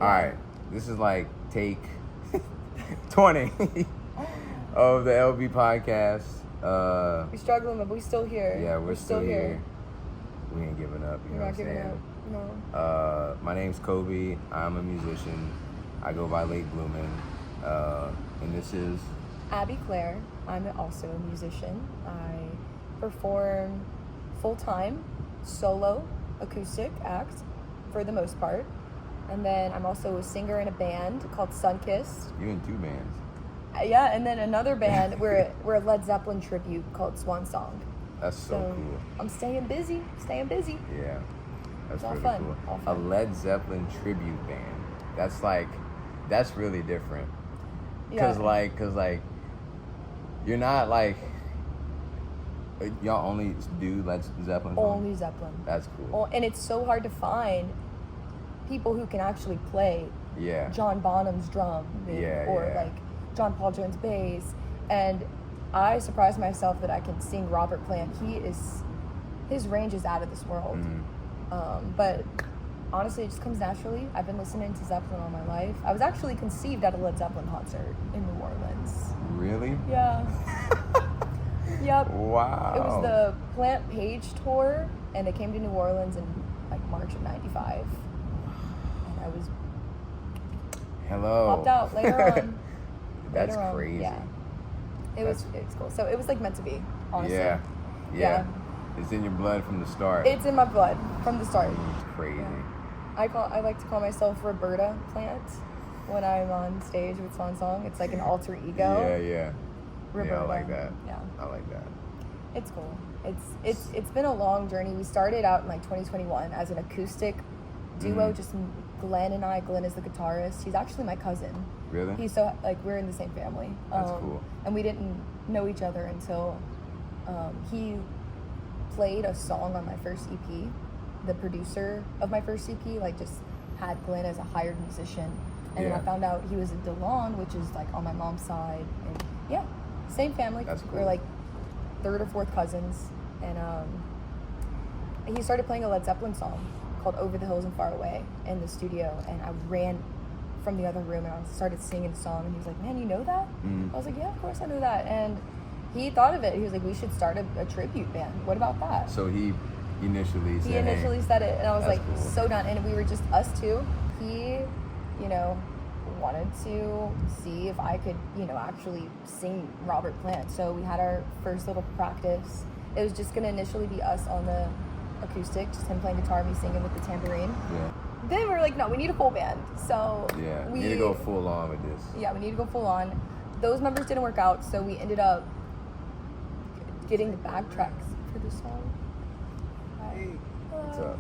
All right, this is like take 20 of the LB podcast. We're struggling, but we're still here. Yeah, we're still here. We ain't giving up. You know what I'm saying? No. My name's Kobe. I'm a musician. I go by Late Bloomin'. And this is Abi Clair. I'm also a musician. I perform full-time, solo, acoustic act for the most part. And then I'm also a singer in a band called Sunkissed. You in 2 bands. Yeah, and then another band, we're a Led Zeppelin tribute called Swan Song. That's so cool. I'm staying busy. Yeah, that's all really fun, cool. all A fun. Led Zeppelin tribute band. That's really different. Yeah. Cause you're not like, y'all only do Led Zeppelin songs? Only Zeppelin. That's cool. And it's so hard to find people who can actually play Yeah. John Bonham's drum or like John Paul Jones bass. And I surprised myself that I can sing Robert Plant. His range is out of this world. Mm-hmm. But honestly, it just comes naturally. I've been listening to Zeppelin all my life. I was actually conceived at a Led Zeppelin concert in New Orleans. Really? Yeah. Yep. Wow. It was the Plant Page tour, and they came to New Orleans in like March of '95. And I was popped out later on. That's crazy. Yeah. It was cool. So it was like meant to be, honestly. Yeah. It's in your blood from the start. It's in my blood from the start. It's crazy. Yeah. I like to call myself Roberta Plant when I'm on stage with Swan Song. It's like an alter ego. Yeah. Roberta. Yeah, I like that. Yeah. I like that. It's cool. It's been a long journey. We started out in like 2021 as an acoustic duo, just Glenn and I. Glenn is the guitarist. He's actually my cousin. Really? He's so like we're in the same family. That's cool. And we didn't know each other until he played a song on my first EP. The producer of my first EP like just had Glenn as a hired musician, and then I found out he was a DeLon, which is like on my mom's side, and same family. That's cool. We're like 3rd or 4th cousins, and he started playing a Led Zeppelin song called "Over the Hills and Far Away" in the studio, and I ran from the other room and I started singing the song, and he was like, "Man, you know that?" I was like, "Yeah, of course I know that." And he thought of it. He was like, "We should start a tribute band. What about that?" So he initially said it, and I was like, cool. so done. And we were just us two. He, wanted to see if I could, actually sing Robert Plant. So we had our first little practice. It was just going to initially be us on the acoustic, just him playing guitar, me singing with the tambourine. Yeah. Then we were like, no, we need a full band. So we need to go full on with this. Yeah, we need to go full on. Those members didn't work out, so we ended up getting the backtracks for the song. Hey, what's up?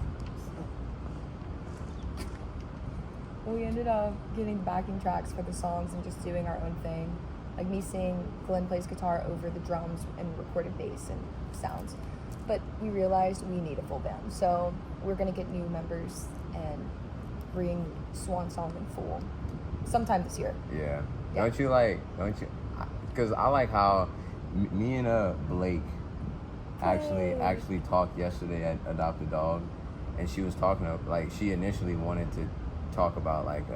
We ended up getting the backing tracks for the songs and just doing our own thing. Like me sing, Glenn plays guitar over the drums and recorded bass and sounds. But we realized we need a full band. So we're going to get new members and bring Swan Song in full sometime this year. Yeah. Don't you? Because I like how me and Blake actually talked yesterday at Adopt a Dog, and she was talking she initially wanted to talk about like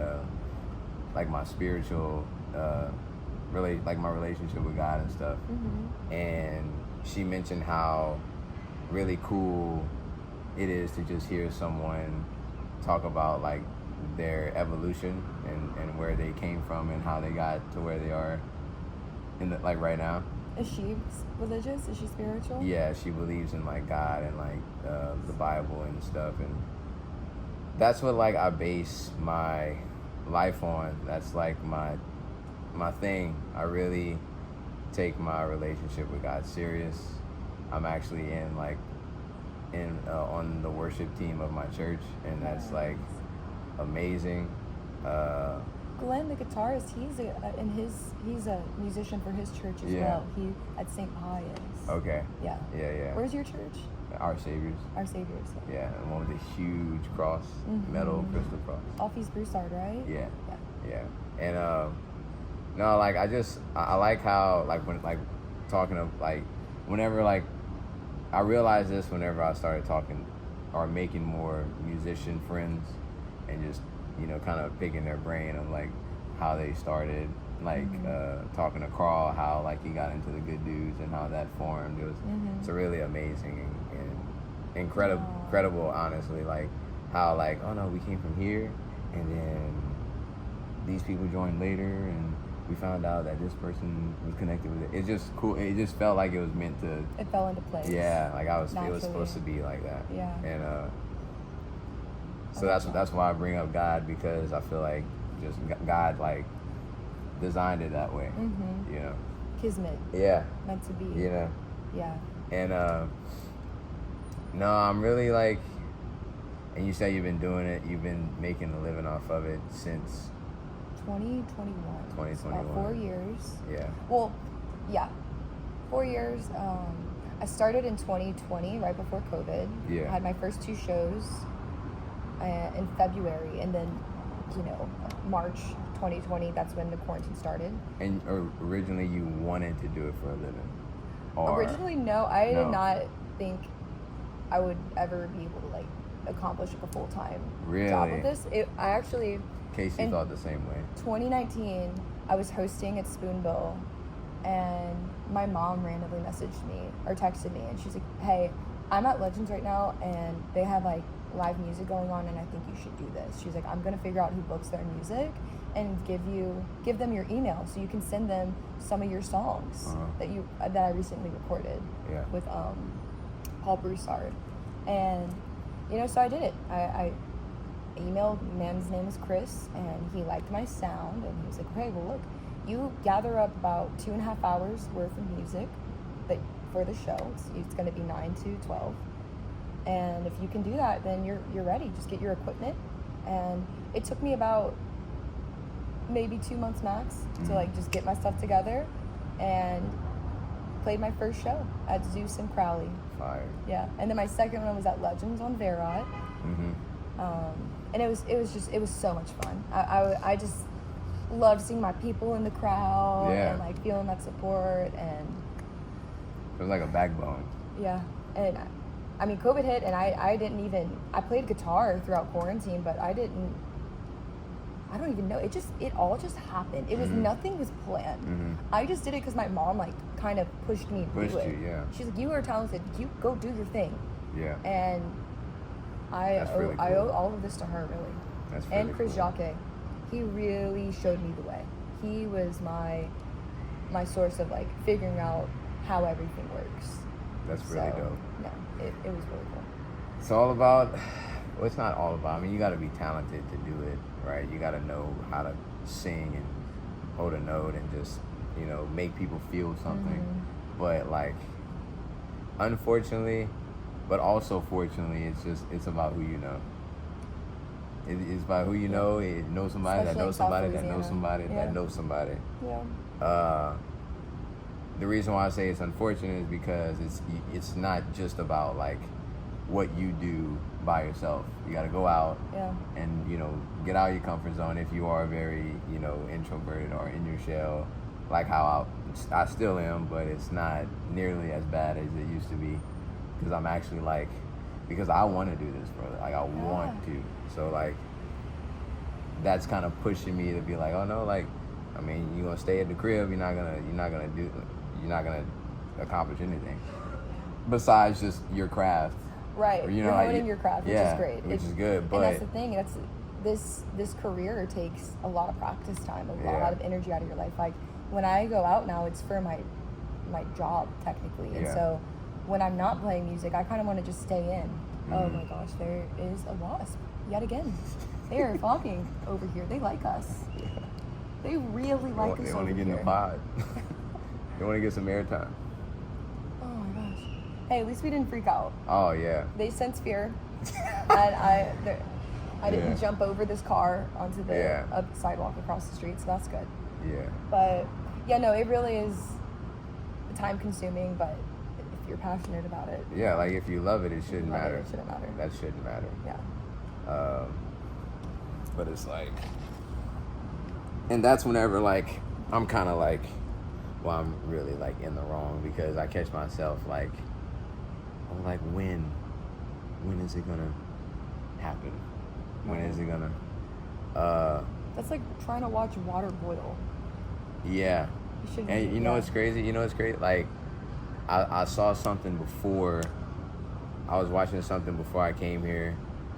my spiritual my relationship with God and stuff. And she mentioned how really cool it is to just hear someone talk about like their evolution and where they came from and how they got to where they are in the, like right now. Is she religious? Is she spiritual? Yeah, she believes in like God and like the Bible and stuff, and that's what like I base my life on. That's like my thing. I really take my relationship with God serious. I'm actually on the worship team of my church, and that's like amazing. Glenn, the guitarist, he's a musician for his church as well. He at St. Pius. Okay. Yeah. Yeah. Where's your church? Our Savior's. Our Savior's. Yeah, the one with the huge cross, metal crystal cross. Off East Broussard, right? Yeah. And no, like I like how like when like talking of like whenever like I realized this whenever I started talking or making more musician friends and just kind of picking their brain of like how they started, like talking to Carl, how like he got into the Good Dudes and how that formed. It's a really amazing and incredible, honestly, like how like, oh no, we came from here, and then these people joined later, and we found out that this person was connected with it. It's just cool. It just felt like it was meant to. It fell into place. Yeah, like it was Naturally. supposed to be like that. Yeah. And so that's why I bring up God, because I feel like just God like designed it that way. You know. Kismet. Yeah. Meant to be. You know. Yeah. And no, I'm really like, and you say you've been doing it. You've been making a living off of it since 2021. 2021. About 4 years. Yeah. Well, yeah, 4 years. I started in 2020, right before COVID. Yeah. I had my first 2 shows in February, and then, March 2020, that's when the quarantine started. And originally you wanted to do it for a living? Or Originally, no. I did not think I would ever be able to, like, accomplish a full-time job with this. I actually... Casey thought the same way. 2019, I was hosting at Spoonbill, and my mom randomly messaged me or texted me, and she's like, "Hey, I'm at Legends right now, and they have like live music going on, and I think you should do this." She's like, "I'm gonna figure out who books their music, and give them your email so you can send them some of your songs that I recently recorded with Paul Broussard." And so I did it. I emailed, man's name is Chris, and he liked my sound, and he was like, "Hey, well look, you gather up about 2.5 hours worth of music for the show. It's going to be 9 to 12, and if you can do that, then you're ready. Just get your equipment." And it took me about maybe 2 months max to like just get my stuff together, and played my first show at Zeus and Crowley. Fire. Yeah, and then my second one was at Legends on Verot. And it was so much fun. I just loved seeing my people in the crowd and like feeling that support, and it was like a backbone. Yeah, and I mean COVID hit, and I played guitar throughout quarantine, but I don't even know. It all just happened. It was nothing was planned. I just did it because my mom like kind of pushed me to do it. You, yeah. She's like, "You are talented. You go do your thing." Yeah. And I owe all of this to her, really. That's really and Chris cool. Jacquet. He really showed me the way. He was my source of like figuring out how everything works. That's really dope. No, it was really cool. It's all about, well, it's not all about, I mean, you got to be talented to do it, right? You got to know how to sing and hold a note and just, make people feel something. But like, unfortunately, but also fortunately, it's about who you know. It's about who you know. It knows somebody that knows somebody that knows somebody that knows somebody. Yeah. The reason why I say it's unfortunate is because it's not just about like what you do by yourself. You got to go out and get out of your comfort zone if you are very introverted or in your shell, like how I still am, but it's not nearly as bad as it used to be, because I'm actually like, because I want to do this, bro. Like I want to. So like that's kind of pushing me to be like, oh no, like, I mean, you're gonna stay at the crib. You're not gonna accomplish anything besides just your craft. Right. Or, you're honing your craft, which is great. Which is good. But and that's the thing. This career takes a lot of practice time, a lot of energy out of your life. Like when I go out now, it's for my job technically, and so when I'm not playing music, I kind of want to just stay in. Oh my gosh, there is a wasp yet again. They are flocking over here. They like us. They really like us. They over want to get in here. the pod. They want to get some airtime. Oh my gosh. Hey, at least we didn't freak out. Oh yeah. They sense fear, and I didn't jump over this car onto the sidewalk across the street, so that's good. Yeah. But yeah, no, it really is time consuming, but if you're passionate about it. Yeah, like if you love it, it shouldn't matter. It shouldn't matter. That shouldn't matter. Yeah. But it's like, and that's whenever like I'm kind of like, well, I'm really like in the wrong, because I catch myself like, I'm like, when is it gonna happen? When is it gonna? That's like trying to watch water boil. Yeah. You shouldn't. And you know what's crazy? You know what's crazy? Like, I saw something before. I was watching something before I came here.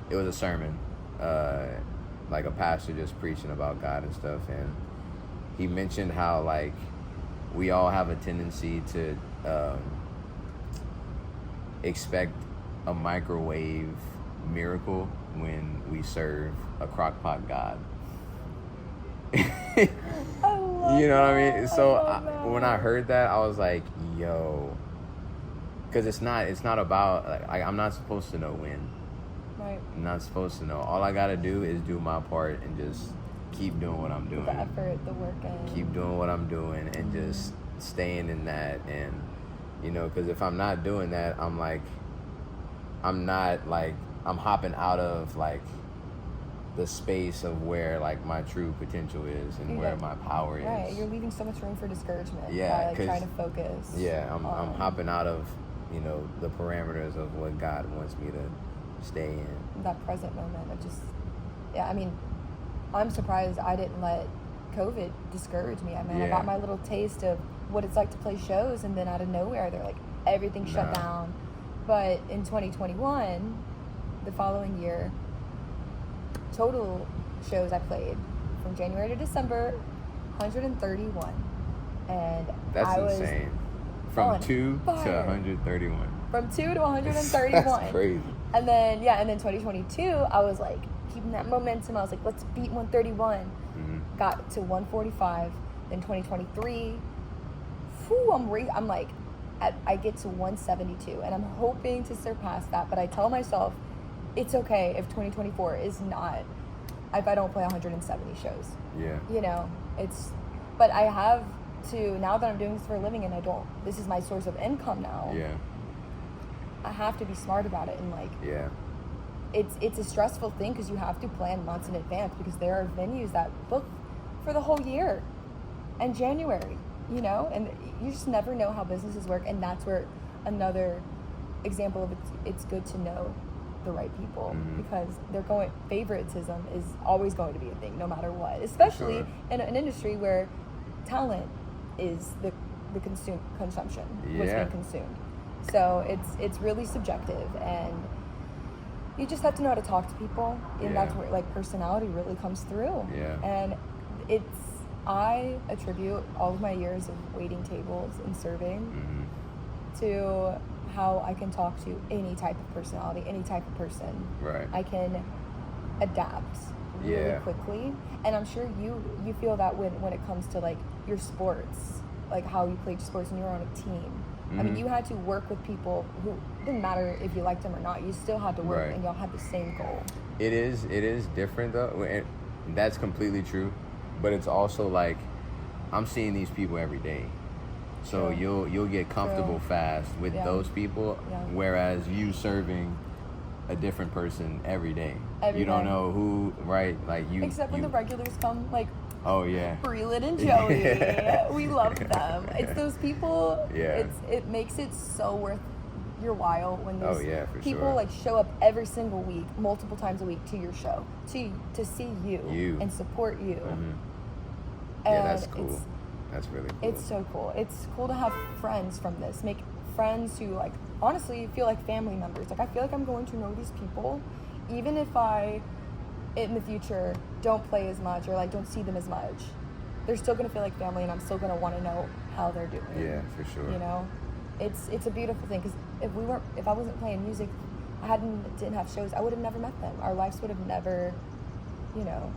It was a sermon, like a pastor just preaching about God and stuff, and he mentioned how like we all have a tendency to expect a microwave miracle when we serve a crockpot God. I love You know what I mean? So when I that. heard that, I was like, yo, because it's not about like I'm not supposed to know when. Right. I'm not supposed to know. All I gotta do is do my part and just keep doing what I'm doing. The effort, the work, and Keep doing what I'm doing and just staying in that. And you know, because if I'm not doing that, I'm hopping out of like the space of where like my true potential is and where my power is. Right, you're leaving so much room for discouragement. Yeah, by, like, trying to focus. Yeah, I'm hopping out of, you know, the parameters of what God wants me to stay in. That present moment of just, I mean, I'm surprised I didn't let COVID discourage me. I mean, I got my little taste of what it's like to play shows, and then out of nowhere, they're like, everything shut down. But in 2021, the following year, total shows I played from January to December, 131. And that's I was insane. From 2 to fire. 131. From 2 to 131. That's crazy. And then 2022, I was like keeping that momentum. I was like, let's beat 131. Mm-hmm. Got to 145. Then 2023, I'm like, I get to 172, and I'm hoping to surpass that. But I tell myself, it's okay if 2024 is not, if I don't play 170 shows. Yeah. You know, but I have to, now that I'm doing this for a living and this is my source of income now. Yeah. I have to be smart about it, and like, yeah, it's a stressful thing because you have to plan months in advance, because there are venues that book for the whole year and January, you know, and you just never know how businesses work. And that's where another example of it's good to know the right people, because favoritism is always going to be a thing no matter what, especially in an industry where talent is the consumption, what's being consumed. So it's really subjective, and you just have to know how to talk to people, and that's where like personality really comes through. And I attribute all of my years of waiting tables and serving to how I can talk to any type of personality, any type of person. Right. I can adapt really quickly, and I'm sure you feel that when it comes to like your sports, like how you played sports and you were on a team. I mean, you had to work with people who didn't matter if you liked them or not. You still had to work, and y'all had the same goal. It is different though. And that's completely true, but it's also like I'm seeing these people every day, so you'll get comfortable fast with those people, whereas you serving a different person every day. You don't know who, right? Like you. Except when the regulars come, like. Oh yeah. Breland and Joey. We love them. It's those people. Yeah. It makes it so worth your while when those people like show up every single week, multiple times a week to your show, to see you and support you. Yeah, that's cool. That's really cool. It's so cool. It's cool to have friends from this. Make friends who like honestly feel like family members. Like I feel like I'm going to know these people, even if I in the future don't play as much or like don't see them as much. They're still gonna feel like family, and I'm still gonna want to know how they're doing. Yeah, for sure. You know, it's a beautiful thing, because if I wasn't playing music, didn't have shows, I would have never met them. Our lives would have never, you know,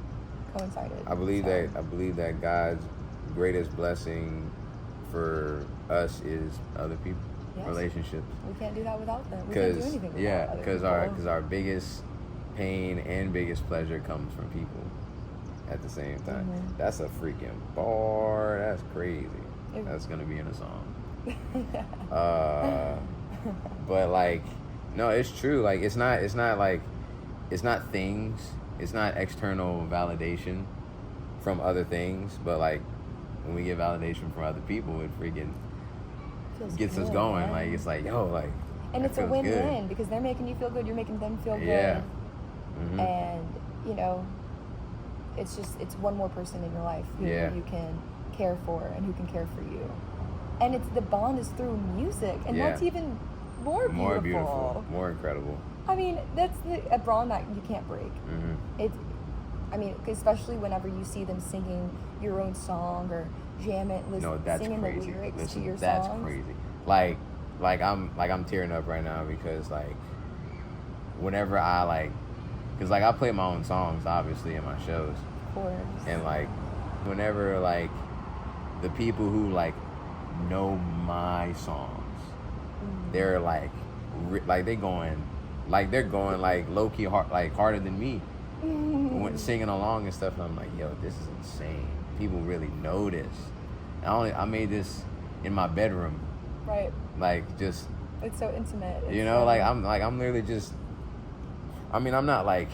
coincided. I believe that God's greatest blessing for us is other people, relationships. We can't do that without them. We can't do anything without other people. Because our biggest pain and biggest pleasure comes from people at the same time. That's a freaking bar. That's crazy. That's gonna be in a song. But like, no, it's true. Like it's not things. It's not external validation from other things. But like when we get validation from other people, it freaking gets us going. Like it's like, yo, like. And it's a win-win, because they're making you feel good. You're making them feel good. And, you know, it's one more person in your life who you can care for and who can care for you. And it's the bond is through music, and that's even more beautiful. More incredible. I mean, that's a bond that you can't break. I mean, especially whenever you see them singing your own song or singing the lyrics to your that's songs. Crazy. Like I'm tearing up right now because like whenever because like I play my own songs obviously in my shows. Of course. And like whenever like the people who like know my songs, they're like they're going like low key hard, like harder than me. When singing along and stuff, and I'm like, yo, this is insane. People really know this. I made this in my bedroom. Right. Like just. It's so intimate. I'm literally just. I mean, I'm not like.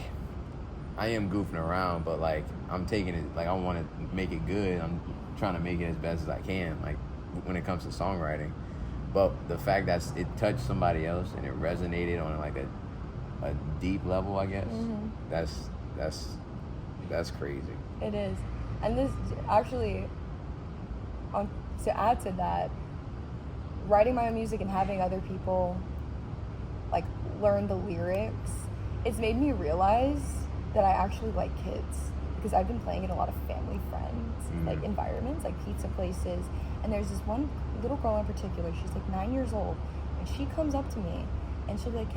I am goofing around, but like I'm taking it. Like I want to make it good. I'm trying to make it as best as I can. Like when it comes to songwriting, but the fact that it touched somebody else and it resonated on like a deep level, I guess. That's crazy. It is. And this actually, to add to that, writing my own music and having other people like learn the lyrics, it's made me realize that I actually like kids, because I've been playing in a lot of family friends like environments, like pizza places, and there's this one little girl in particular, she's like 9 years old, and she comes up to me and she'll be like,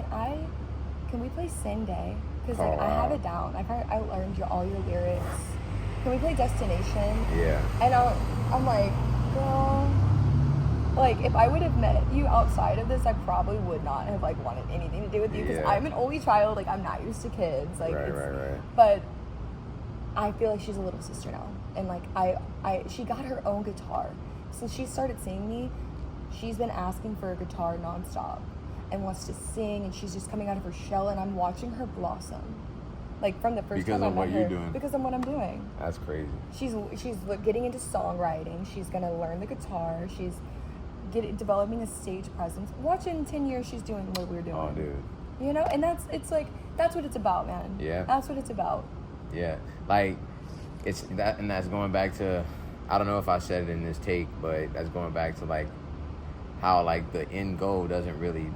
can we play Sing Day? Because like I have it down. I learned all your lyrics. Can we play Destination? Yeah. And I'm like, girl, like if I would have met you outside of this, I probably would not have like wanted anything to do with you, because I'm an only child. Like I'm not used to kids. Like right. But I feel like she's a little sister now, and like she got her own guitar since she started seeing me. She's been asking for a guitar nonstop and wants to sing, and she's just coming out of her shell, and I'm watching her blossom. Like from the first time I met her. Because of what I'm doing. That's crazy. She's getting into songwriting. She's gonna learn the guitar. She's developing a stage presence. Watch in 10 years, she's doing what we're doing. Oh, dude. You know, and that's what it's about, man. Yeah. That's what it's about. Yeah, like it's that, and that's going back to, I don't know if I said it in this take, but that's going back to like how like the end goal doesn't really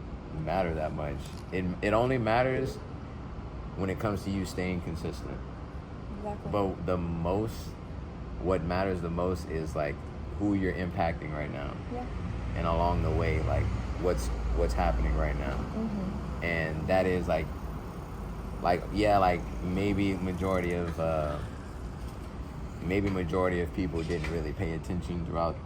matter that much. It only matters when it comes to you staying consistent. Exactly. But what matters the most is like who you're impacting right now. Yeah. And along the way, like what's happening right now. And that is like maybe majority of people didn't really pay attention throughout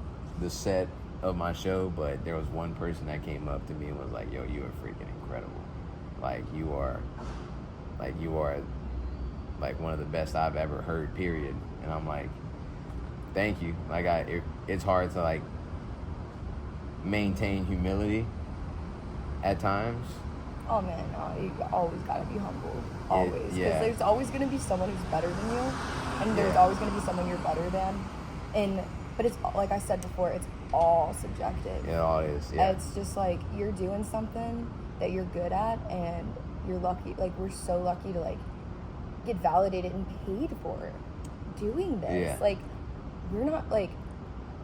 the set of my show, but there was one person that came up to me and was like, yo, you are freaking incredible. Like you are like one of the best I've ever heard, period. And I'm like, thank you. Like it's hard to like maintain humility at times. Oh man, no, you always gotta be humble. Always. Because there's always gonna be someone who's better than you, and there's always gonna be someone you're better than. But it's like I said before, it's all subjective. It all is. Yeah. It's just like you're doing something that you're good at, and you're lucky. Like we're so lucky to like get validated and paid for doing this. Yeah. Like we're not like,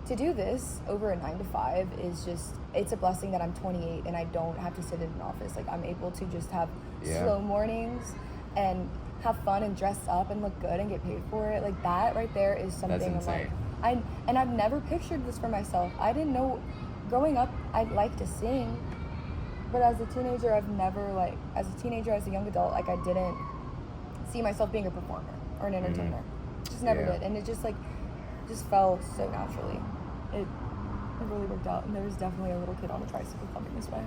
to do this over a 9 to 5 is just, it's a blessing that I'm 28 and I don't have to sit in an office. Like I'm able to just have slow mornings and have fun and dress up and look good and get paid for it. Like that right there is something. That's insane. And I've never pictured this for myself. I didn't know, growing up, I'd like to sing, but as a teenager, as a young adult, like I didn't see myself being a performer or an entertainer. Just never did. And it just fell so naturally. It really worked out, and there was definitely a little kid on a tricycle coming this way.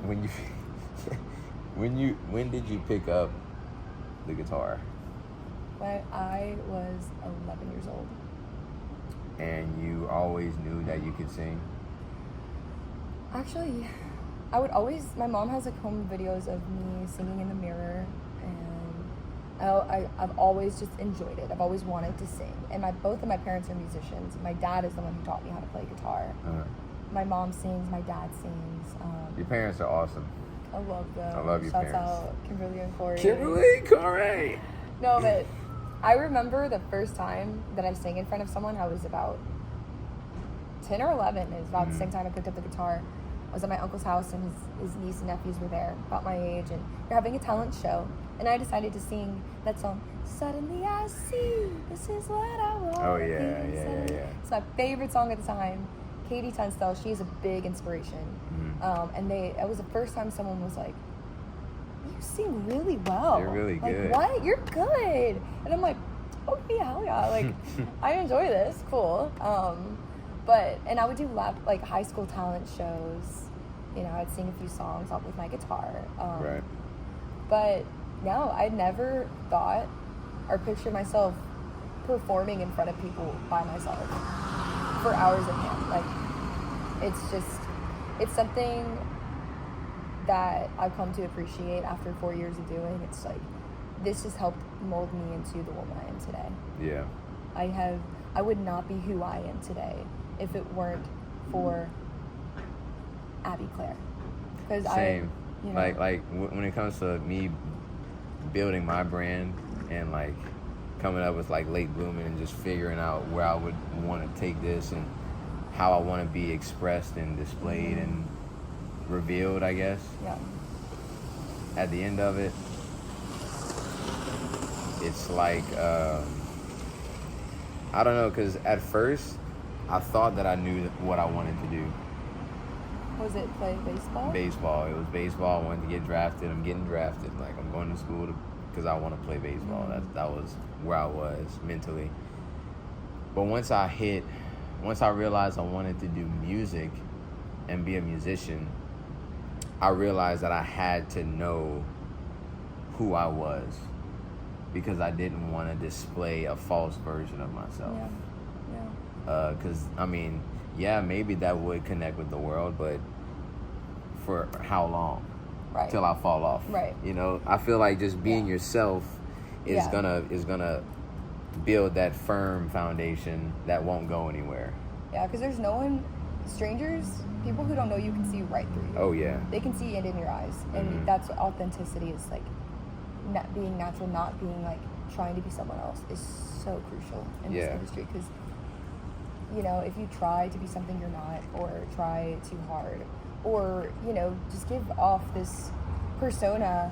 When did you pick up the guitar? When I was 11 years old. And you always knew that you could sing? Actually, my mom has like home videos of me singing in the mirror, and I've always just enjoyed it. I've always wanted to sing, and both of my parents are musicians. My dad is the one who taught me how to play guitar. My mom sings, my dad sings. Your parents are awesome. I love them. I love your parents. Shouts out Kimberly and Corey. Kimberly, Corey! No, but I remember the first time that I sang in front of someone. I was about 10 or 11. It was about the same time I picked up the guitar. I was at my uncle's house, and his niece and nephews were there, about my age, and they're having a talent show. And I decided to sing that song, Suddenly I See, This Is What I Want. Oh, yeah. It's my favorite song at the time. Katie Tunstall, she's a big inspiration. And it was the first time someone was like, you sing really well. You're really good. Like, what? You're good. And I'm like, okay, hell yeah. Like, I enjoy this. Cool. And I would do high school talent shows. You know, I'd sing a few songs with my guitar. Right. But no, I never thought or pictured myself performing in front of people by myself for hours at hand. Like, it's something that I've come to appreciate after 4 years of doing. It's like, this has helped mold me into the woman I am today. Yeah. I would not be who I am today if it weren't for Abi Clair. Same. When it comes to me building my brand and like coming up with like late blooming and just figuring out where I would want to take this and how I want to be expressed and displayed and revealed, I guess. Yeah. At the end of it, it's like I don't know, because at first I thought that I knew what I wanted to do. Was it play baseball? Baseball. It was baseball. I wanted to get drafted. I'm getting drafted. Like, I'm going to school because I want to play baseball. That was where I was mentally. But once I realized I wanted to do music and be a musician, I realized that I had to know who I was, because I didn't want to display a false version of myself. Yeah. Because, maybe that would connect with the world, but for how long? Right. Till I fall off. Right. You know, I feel like just being yourself is gonna build that firm foundation that won't go anywhere. Yeah, because there's no one, strangers, people who don't know you can see right through you. Oh yeah. They can see it in your eyes, and that's what authenticity is like. Not being natural, not being like trying to be someone else is so crucial in this industry, because if you try to be something you're not, or try too hard, or just give off this persona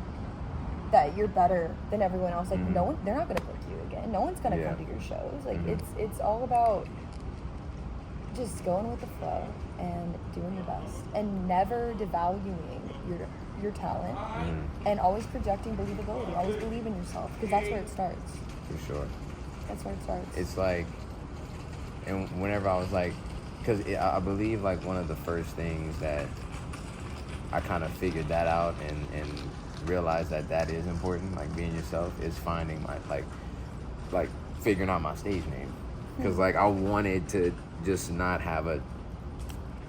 that you're better than everyone else, like no one, they're not going to book you again, no one's going to come to your shows. Like it's all about just going with the flow and doing your best and never devaluing your talent, and always projecting believability. Always believe in yourself, because that's where it starts. For sure. That's where it starts. It's like, and whenever I was like, because I believe like one of the first things that I kind of figured that out and realized that is important, like being yourself, is finding my like figuring out my stage name. Because like I wanted to just not have a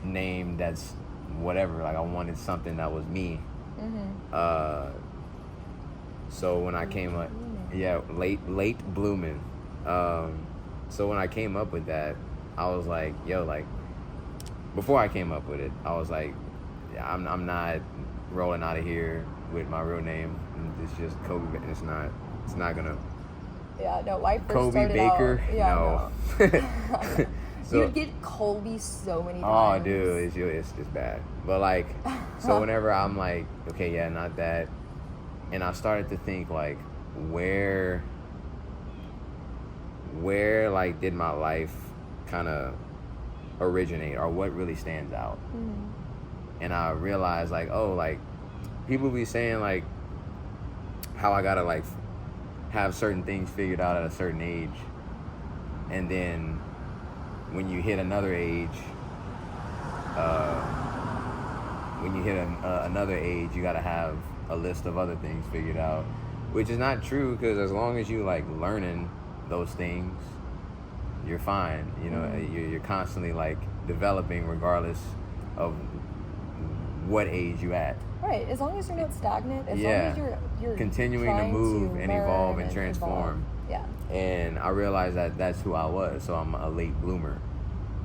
name that's whatever. Like I wanted something that was me. So when I came up, late blooming. So when I came up with that, I was like, before I came up with it, I was like, I'm not rolling out of here with my real name. It's just Kobe. It's not gonna. Yeah, no. I first Kobe started Baker. Out, No. So, you'd get Colby so many Oh, times. dude, it's bad. But like, so whenever I'm like, okay, yeah, not that, and I started to think like, where like did my life kind of originate, or what really stands out? And I realized like, oh, like people be saying like how I gotta like have certain things figured out at a certain age, and then when you hit another age, you gotta have a list of other things figured out, which is not true, because as long as you like learning those things, you're fine. You're constantly like developing regardless of what age you at. Right, as long as you're not stagnant, as long as you're continuing to move and evolve and transform. Yeah. And I realized that that's who I was, so I'm a late bloomer.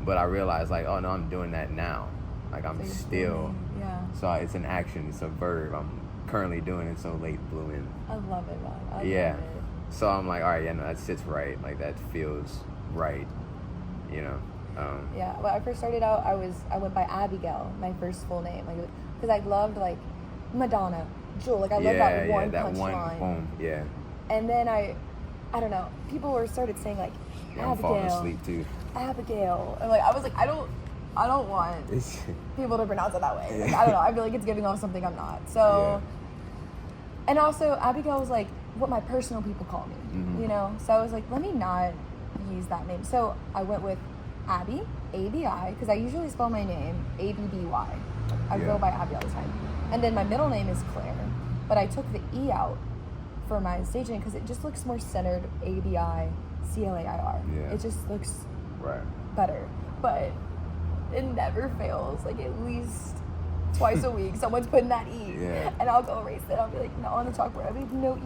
But I realized like, oh no, I'm doing that now. Like I'm still. Yeah. So it's an action, it's a verb. I'm currently doing it, so late blooming. I love it, man. I love Yeah. it. So I'm like, all right, yeah, no, that sits right. Like that feels right, you know. Yeah, when I first started out, I went by Abigail, my first full name, like because I loved like Madonna, Jewel, like I loved that one punch line. Boom, yeah. And then I don't know, people started saying like Yeah, I'm falling Abigail, asleep too. Abigail, and like I was like, I don't want people to pronounce it that way. Like, I don't know, I feel like it's giving off something I'm not. So, and also Abigail was like what my personal people call me, you know. So I was like, let me not use that name. So I went with Abi, A-B-I, because I usually spell my name A-B-B-Y. I go by Abi all the time. And then my middle name is Claire, but I took the E out for my stage name because it just looks more centered, A-B-I-C-L-A-I-R. Yeah. It just looks right better. But it never fails. Like at least twice a week, someone's putting that E. Yeah. And I'll go erase it. I'll be like, no, on the chalkboard, I'll be like, no E.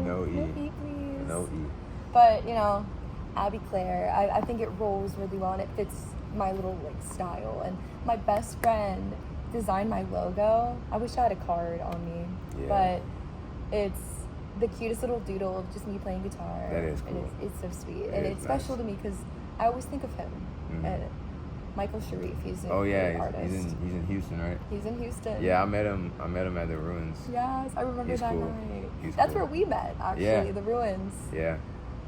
No E. No E, please. No E. But, you know, Abi Clair, I think it rolls really well and it fits my little like style. And my best friend designed my logo. I wish I had a card on me. Yeah. But it's the cutest little doodle of just me playing guitar. That is cool. And it's so sweet. It And is it's nice. special to me because I always think of him. And Michael Sharif, he's a great artist. he's in Houston, right? He's in Houston. Yeah, I met him at the ruins. Yes, I remember He's that cool. night. He's That's cool. where we met, actually, Yeah. the ruins. Yeah.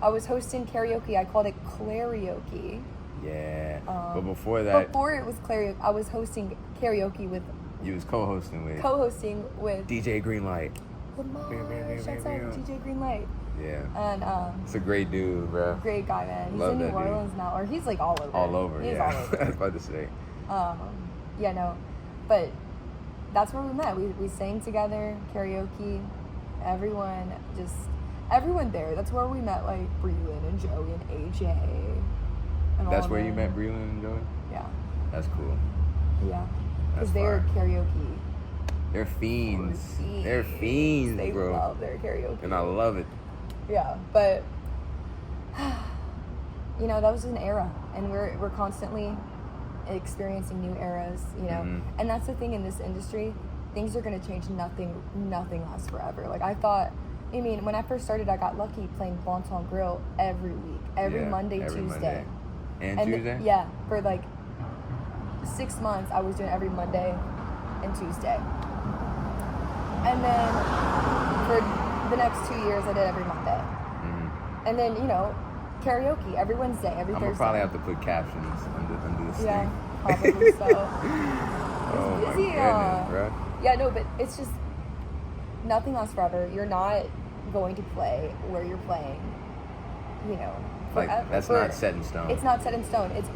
I was hosting karaoke. I called it Clarioke. Yeah. But before that, Before it was karaoke, I was hosting karaoke with, you was co-hosting with DJ Greenlight. Lamar. Bam. Shouts out to DJ Greenlight. Yeah. And It's a great dude, bro. great guy, man. He's Love in New that dude. Orleans now, or he's like all over. All over, He's yeah. all over. I was about to say. Yeah, no, but that's where we met. We sang together, karaoke. Everyone there. That's where we met, like Breland and Joey and AJ. And That's all where them. you met Breland and Joey? Yeah, That's cool. yeah. That's Because they're fire. karaoke. They're fiends. They're fiends, They bro. love their karaoke. And I love it. Yeah, but you know, that was an era, and we're constantly experiencing new eras, you know. And that's the thing in this industry, things are going to change. Nothing lasts forever. Like I thought, I mean, when I first started, I got lucky playing Bon Ton Grill every week, every Monday, every Tuesday. And Tuesday? Yeah, for like 6 months, I was doing every Monday and Tuesday. And then for the next 2 years, I did every Monday. And then, you know, karaoke every Wednesday, every I'm Thursday. gonna probably have to put captions under this Yeah, thing. probably so. Oh my busy, goodness, bro. Yeah, no, but it's just nothing lasts forever. You're not going to play where you're playing, you know, Like forever. that's not set in stone. It's not set in stone. It's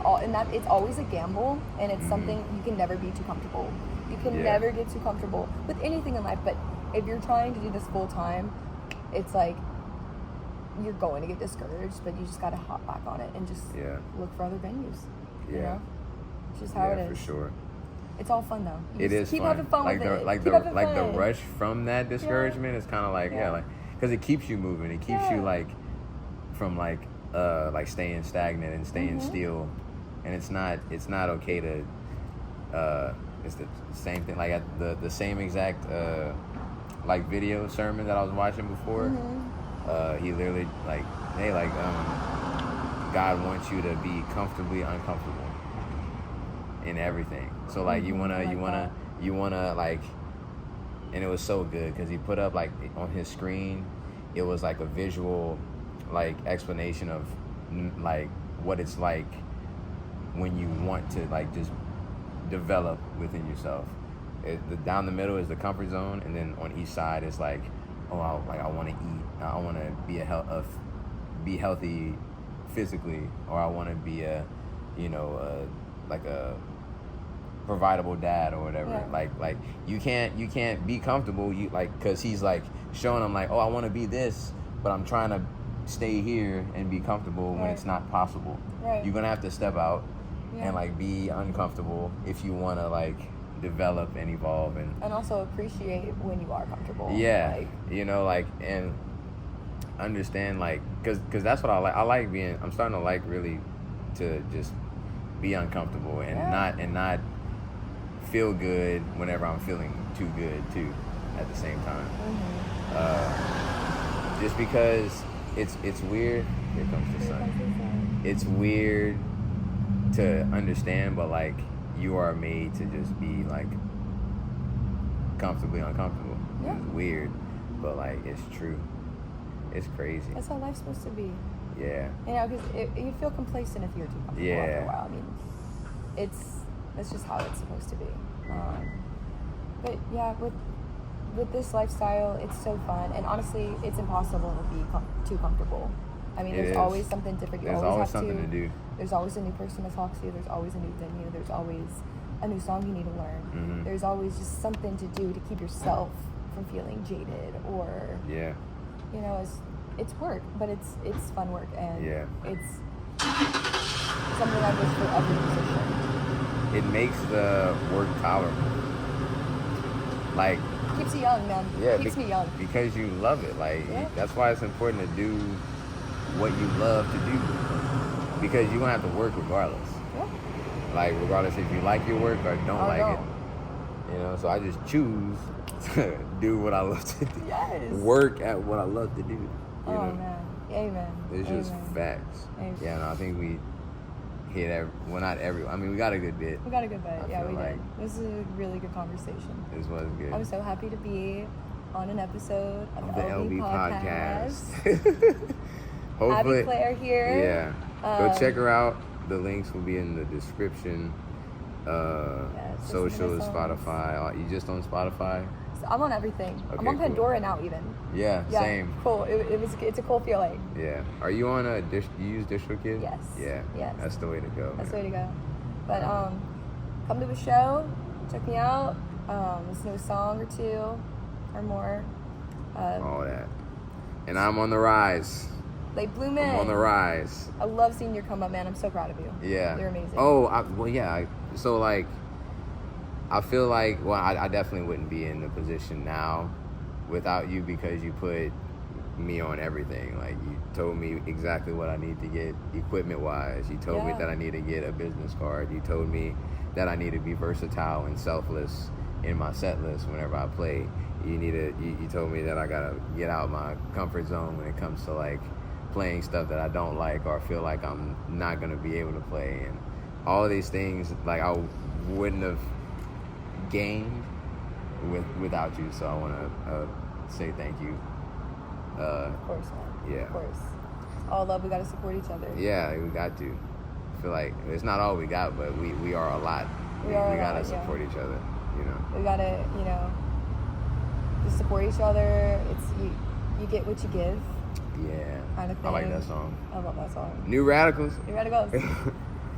always a gamble, and it's something you can never be too comfortable. You can never get too comfortable with anything in life. But if you're trying to do this full time, it's like you're going to get discouraged, but you just got to hop back on it and just look for other venues. You know, it's just how it is. for sure. It's all fun though. You It just is keep fun. having fun like with the it. like Keep the having like the fun. rush from that discouragement is kind of like because it keeps you moving. It keeps you like from like staying stagnant and staying still, and it's not okay to it's the same thing like at the same exact like video sermon that I was watching before. He literally like God wants you to be comfortably uncomfortable in everything. So like you wanna like, and it was so good because he put up like on his screen, it was like a visual like explanation of like what it's like when you want to like just develop within yourself. Down the middle is the comfort zone, and then on each side is like, I want to eat, I want to be healthy physically, or I want to be a providable dad or whatever. Like you can't be comfortable. You like, because he's like showing them like, oh, I want to be this, but I'm trying to stay here and be comfortable when it's not possible. Right. You're gonna have to step out and like be uncomfortable if you want to like develop and evolve and also appreciate when you are comfortable. Yeah, like, you know, like, and understand like because that's what I like. I like being. I'm starting to like really to just be uncomfortable and not feel good whenever I'm feeling too good too at the same time. Just because it's weird. Here comes the Here sun. comes the sun. It's weird to understand, but like you are made to just be like comfortably uncomfortable. Yeah. It's weird, but like it's true. It's crazy. That's how life's supposed to be. Yeah. You know, because you'd feel complacent if you're too comfortable Yeah. after a while. I mean, that's just how it's supposed to be. But yeah, with this lifestyle, it's so fun, and honestly, it's impossible to be too comfortable. I mean, It there's is. always something different. You There's always always have something to do. There's always a new person to talk to. There's always a new venue. There's always a new song you need to learn. Mhm. There's always just something to do to keep yourself from feeling jaded or Yeah. you know, it's work, but it's fun work, and Yeah. it's something I wish for every musician. It makes the work tolerable. Like, Keeps you young, man. yeah, Keeps me young. because you love it. Like, Yeah. that's why it's important to do what you love to do, because you're gonna have to work regardless. Yeah. Like, regardless if you like your work or don't Or like don't. it. You know, so I just choose to do what I love to do. Yes. Work at what I love to do. You Oh know? man. Amen. It's just Amen. facts. Amen. Yeah, no, I think we hit well, not every. I mean, we got a good bit. We got a good bit. I Yeah, feel we like- did. This is a really good conversation. This was good. I'm so happy to be on an episode of The LB LB Podcast. podcast. Hopefully, Abi Clair here. yeah. Go check her out. The links will be in the description. just Socials, listen to songs. Spotify. You just on Spotify? So I'm on everything. I'm Okay, on cool. Pandora now, even. Yeah, Yeah, same. cool. It's a cool feeling. Yeah. Are you on a dish? You use DistroKid? Yes. Yeah. Yes. That's the way to go. That's the man. way to go. But come to a show, check me out. Listen to a song or two or more. All that. And I'm on the rise. They blew me. I'm on the rise. I love seeing your come up, man. I'm so proud of you. Yeah. You're amazing. Oh, well, yeah. So, like, I feel like, well, I definitely wouldn't be in the position now without you, because you put me on everything. Like, you told me exactly what I need to get equipment-wise. You told me Yeah. that I need to get a business card. You told me that I need to be versatile and selfless in my set list whenever I play. You told me that I gotta get out my comfort zone when it comes to, like, playing stuff that I don't like or feel like I'm not gonna be able to play, and all of these things, like, I wouldn't have gained without you. So I want to say thank you. Of course, man. Yeah. Of course. All love, we gotta support each other. Yeah, we got to. I feel like it's not all we got, but we are a lot. We are a gotta lot, yeah. support each other. You know. We gotta, just support each other. It's you get what you give, Yeah. kind of thing. I like that song. I love that song. New Radicals. You ready to go?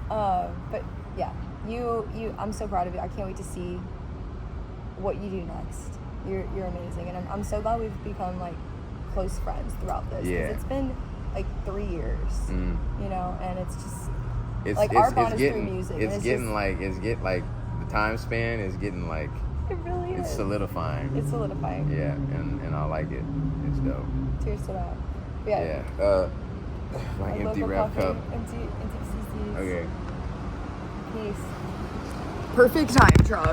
But yeah, I'm so proud of you. I can't wait to see what you do next. You're amazing, and I'm so glad we've become like close friends throughout this. 'Cause Yeah. it's been like 3 years, Mm. and it's just It's like our bond is through music. and It's getting just, like the time span is getting like it really it's is. solidifying. It's solidifying. Yeah, and I like it. It's dope. Cheers to that. But yeah. Yeah. My a empty local rap coffee, cup. Empty CCs. Okay. Peace. Perfect time drop.